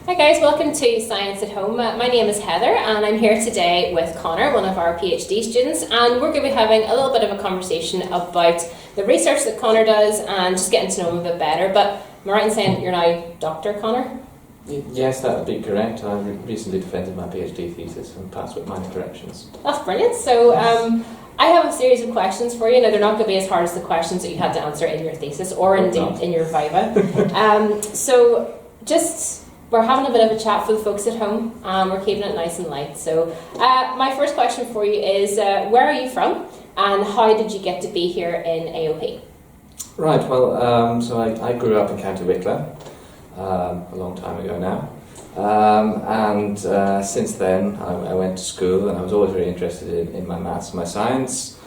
Hi guys, welcome to Science at Home. My name is Heather and I'm here today with Conor, one of our PhD students, and we're going to be having a little bit of a conversation about the research that Conor does and just getting to know him a bit better. But am I right in saying you're now Dr Conor? Yes, that would be correct. I recently defended my PhD thesis and passed with minor corrections. That's brilliant. So I have a series of questions for you. Now they're not going to be as hard as the questions that you had to answer in your thesis or indeed in your viva. We're having a bit of a chat for the folks at home. We're keeping it nice and light. So my first question for you is, where are you from and how did you get to be here in AOP? Right, well, so I grew up in County Wicklow a long time ago now. Since then I went to school and I was always very interested in my maths and my science.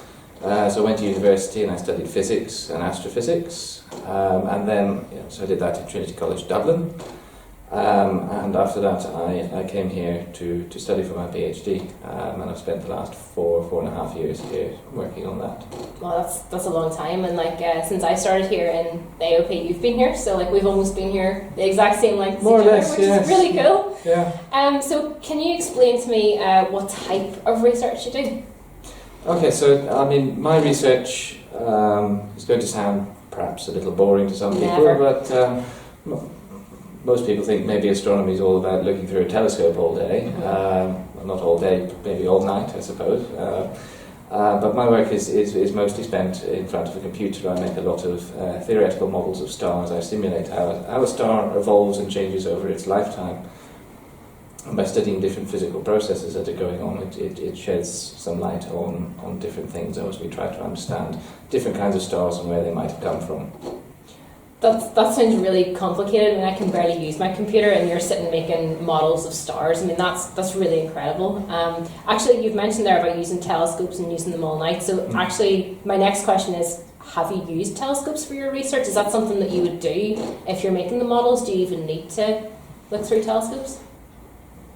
So I went to university and I studied physics and astrophysics. So I did that at Trinity College Dublin. And after that I came here to study for my PhD, and I've spent the last four and a half years here working on that. Well, that's a long time, and since I started here in the AOP, you've been here, so we've almost been here the exact same length as each other, which is really cool. Yeah. So can you explain to me what type of research you do? Okay, so I mean my research is going to sound perhaps a little boring to some people, but most people think maybe astronomy is all about looking through a telescope all day. Well, not all day, maybe all night, I suppose. But my work is mostly spent in front of a computer. I make a lot of theoretical models of stars. I simulate how a star evolves and changes over its lifetime. And by studying different physical processes that are going on, it sheds some light on different things as we try to understand different kinds of stars and where they might have come from. That sounds really complicated. I mean, I can barely use my computer and you're sitting making models of stars. I mean, that's really incredible. Actually, you've mentioned there about using telescopes and using them all night. So actually, my next question is, have you used telescopes for your research? Is that something that you would do if you're making the models? Do you even need to look through telescopes?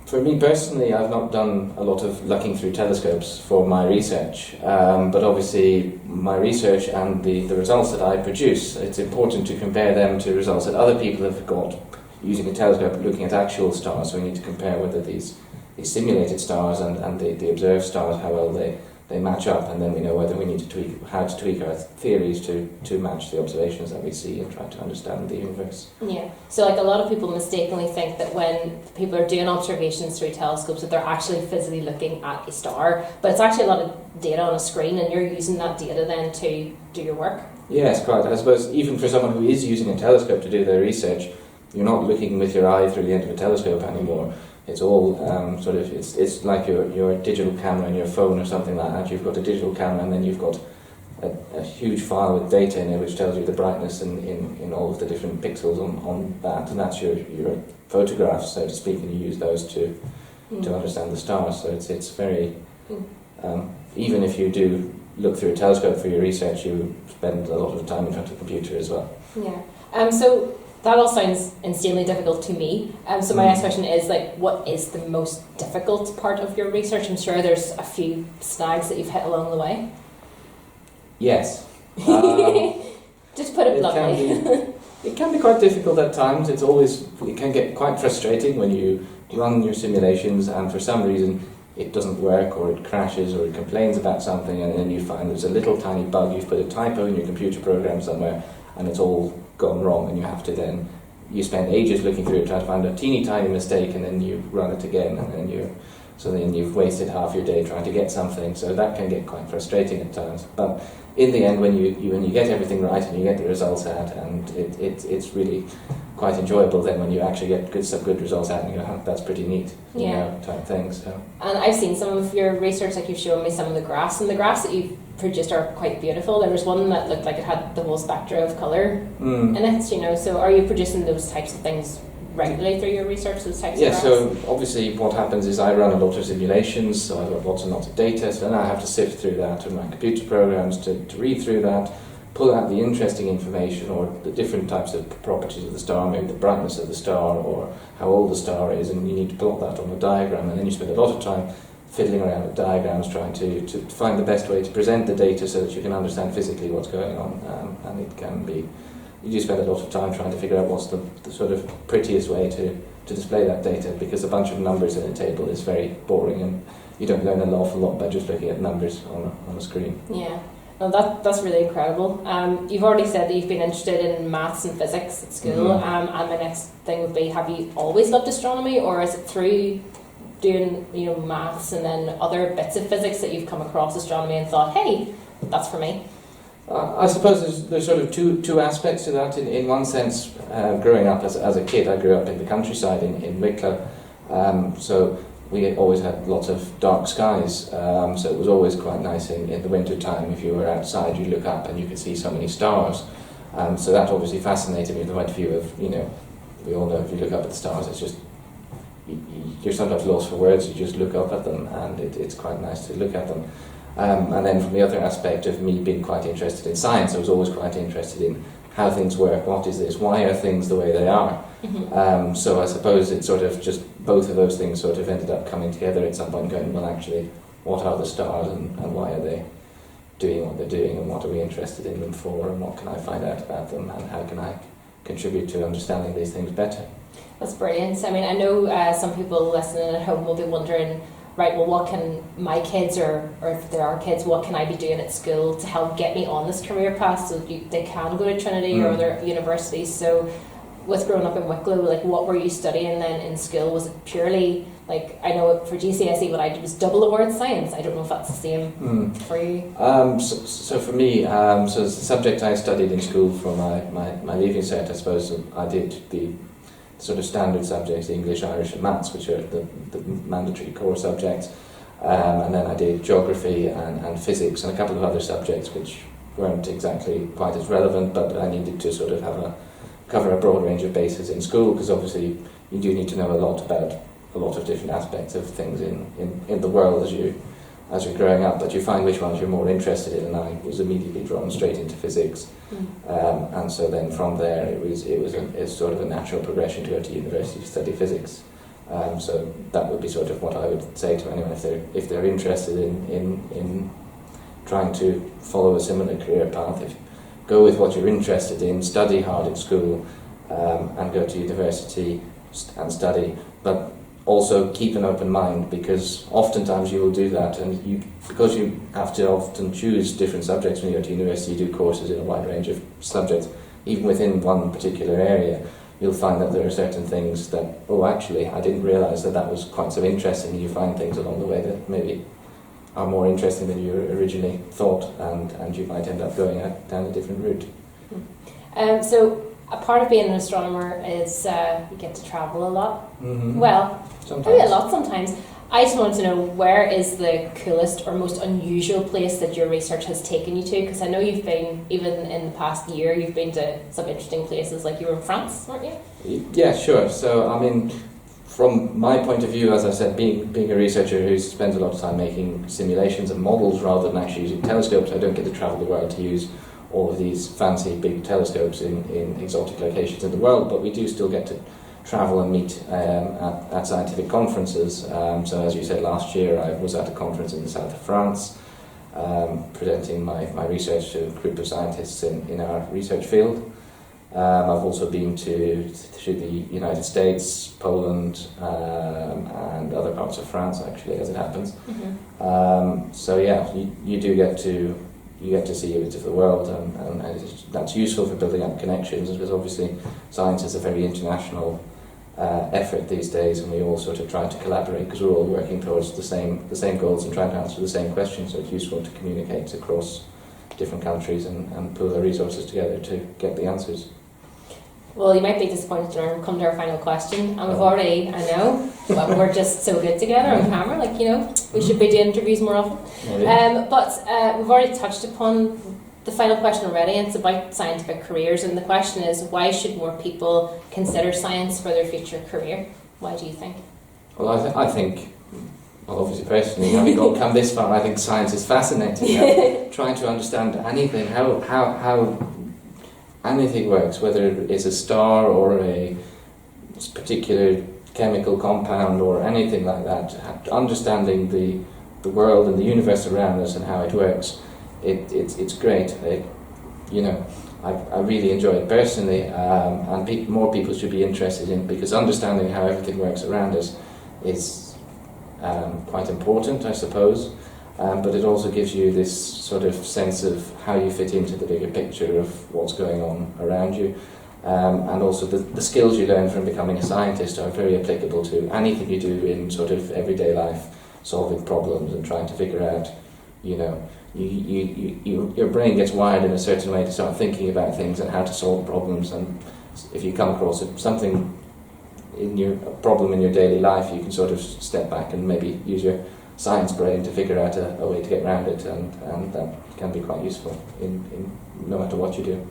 For me personally, I've not done a lot of looking through telescopes for my research, but obviously my research and the results that I produce, it's important to compare them to results that other people have got using a telescope looking at actual stars. So we need to compare whether these simulated stars and the observed stars, how well they match up, and then we know whether we need to how to tweak our theories to match the observations that we see and try to understand the universe. Yeah, so a lot of people mistakenly think that when people are doing observations through telescopes that they're actually physically looking at a star, but it's actually a lot of data on a screen and you're using that data then to do your work. Yes, quite. I suppose even for someone who is using a telescope to do their research, you're not looking with your eye through the end of a telescope anymore. It's all it's like your digital camera in your phone or something like that. You've got a digital camera and then you've got a huge file with data in it which tells you the brightness in all of the different pixels on that, and that's your photographs, so to speak, and you use those to understand the stars. So it's very even if you do look through a telescope for your research, you spend a lot of time in front of a computer as well. Yeah. So that all sounds insanely difficult to me. So my next question is, what is the most difficult part of your research? I'm sure there's a few snags that you've hit along the way. Yes. Just put it bluntly. It can be quite difficult at times. It can get quite frustrating when you run your simulations and for some reason it doesn't work or it crashes or it complains about something, and then you find there's a little tiny bug, you've put a typo in your computer program somewhere and it's all gone wrong, and you have to then spend ages looking through it trying to find a teeny tiny mistake, and then you run it again, and then you've wasted half your day trying to get something. So that can get quite frustrating at times, but in the end when you get everything right and you get the results out, and it's really quite enjoyable then when you actually get good results out and you go, that's pretty neat, type thing. So. And I've seen some of your research, you've shown me some of the graphs, and the graphs that you've produced are quite beautiful. There was one that looked like it had the whole spectra of colour in it, so are you producing those types of things regularly through your research, those types of graphs? So obviously what happens is I run a lot of simulations, so I've got lots and lots of data, so then I have to sift through that with my computer programs to read through that, pull out the interesting information or the different types of properties of the star, maybe the brightness of the star or how old the star is, and you need to plot that on a diagram, and then you spend a lot of time fiddling around with diagrams trying to find the best way to present the data so that you can understand physically what's going on, and it can be, you do spend a lot of time trying to figure out what's the sort of prettiest way to display that data, because a bunch of numbers in a table is very boring, and you don't learn an awful lot by just looking at numbers on a screen. Yeah. No, that's really incredible. You've already said that you've been interested in maths and physics at school, and my next thing would be, have you always loved astronomy, or is it through doing maths and then other bits of physics that you've come across astronomy and thought, hey, that's for me? I suppose there's sort of two aspects to that. In one sense, growing up as a kid, I grew up in the countryside in Wicklow, so we always had lots of dark skies, so it was always quite nice in the winter time. If you were outside, you look up and you could see so many stars, so that obviously fascinated me from the point of view of, we all know if you look up at the stars, it's just, you're sometimes lost for words. You just look up at them, and it's quite nice to look at them. And then from the other aspect of me being quite interested in science, I was always quite interested in how things work. What is this? Why are things the way they are? So I suppose it's sort of just both of those things sort of ended up coming together at some point, going, well, actually, what are the stars, and why are they doing what they're doing, and what are we interested in them for, and what can I find out about them, and how can I contribute to understanding these things better? That's brilliant. I mean, I know some people listening at home will be wondering, right, well, what can my kids, or if there are kids, what can I be doing at school to help get me on this career path so they can go to Trinity or other universities? So with growing up in Wicklow, like, what were you studying then in school? Was it purely, like, I know for GCSE what I did was double award science. I don't know if that's the same for you. So for me, so the subject I studied in school for my leaving cert, I suppose I did the sort of standard subjects, English, Irish and Maths, which are the mandatory core subjects, and then I did geography and physics and a couple of other subjects which weren't exactly quite as relevant, but I needed to sort of cover a broad range of bases in school, because obviously you do need to know a lot about a lot of different aspects of things in the world as you're growing up, but you find which ones you're more interested in, and I was immediately drawn straight into physics. And so then from there it's sort of a natural progression to go to university to study physics. So that would be sort of what I would say to anyone if they're interested in trying to follow a similar career path. Go with what you're interested in, study hard at school, and go to university and study, but also keep an open mind, because oftentimes you will do that, and because you have to often choose different subjects when you go to university, you do courses in a wide range of subjects, even within one particular area, you'll find that there are certain things that, actually, I didn't realise that was quite so interesting. You find things along the way that maybe are more interesting than you originally thought, and you might end up going down a different route. So a part of being an astronomer is you get to travel a lot. Well, sometimes. Maybe a lot sometimes. I just wanted to know, where is the coolest or most unusual place that your research has taken you to? Because I know you've been, even in the past year, you've been to some interesting places, like you were in France, weren't you? Yeah, sure. So, I mean, from my point of view, as I said, being a researcher who spends a lot of time making simulations and models rather than actually using telescopes, I don't get to travel the world to use all of these fancy big telescopes in exotic locations in the world, but we do still get to travel and meet at scientific conferences. So as you said, last year I was at a conference in the south of France, presenting my research to a group of scientists in our research field. I've also been to the United States, Poland, and other parts of France, actually, as it happens. So yeah, you do get to see a bit of the world, and that's useful for building up connections, because obviously science is a very international effort these days, and we all sort of try to collaborate because we're all working towards the same goals and trying to answer the same questions. So it's useful to communicate across different countries and pool our resources together to get the answers. Well, you might be disappointed when we come to our final question, and we've already, I know, but we're just so good together on camera, we should be doing interviews more often. But we've already touched upon the final question already, and it's about scientific careers, and the question is, why should more people consider science for their future career? Why do you think? Well, I think, obviously personally, having come this far, I think science is fascinating. Trying to understand anything, how anything works, whether it's a star or a particular chemical compound or anything like that. Understanding the world and the universe around us and how it works, it's great. I really enjoy it personally, and more people should be interested in, because understanding how everything works around us is quite important, I suppose. But it also gives you this sort of sense of how you fit into the bigger picture of what's going on around you. And also the skills you learn from becoming a scientist are very applicable to anything you do in sort of everyday life, solving problems and trying to figure out, you know, your brain gets wired in a certain way to start thinking about things and how to solve problems. And if you come across something a problem in your daily life, you can sort of step back and maybe use your science brain to figure out a way to get around it, and that can be quite useful in no matter what you do.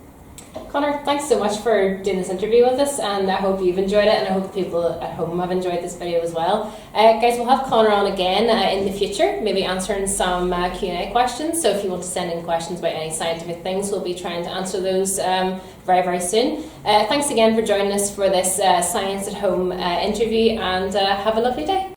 Conor, thanks so much for doing this interview with us, and I hope you've enjoyed it, and I hope the people at home have enjoyed this video as well. Guys, we'll have Conor on again in the future, maybe answering some Q&A questions, so if you want to send in questions about any scientific things, we'll be trying to answer those very, very soon. Thanks again for joining us for this Science at Home interview, and have a lovely day.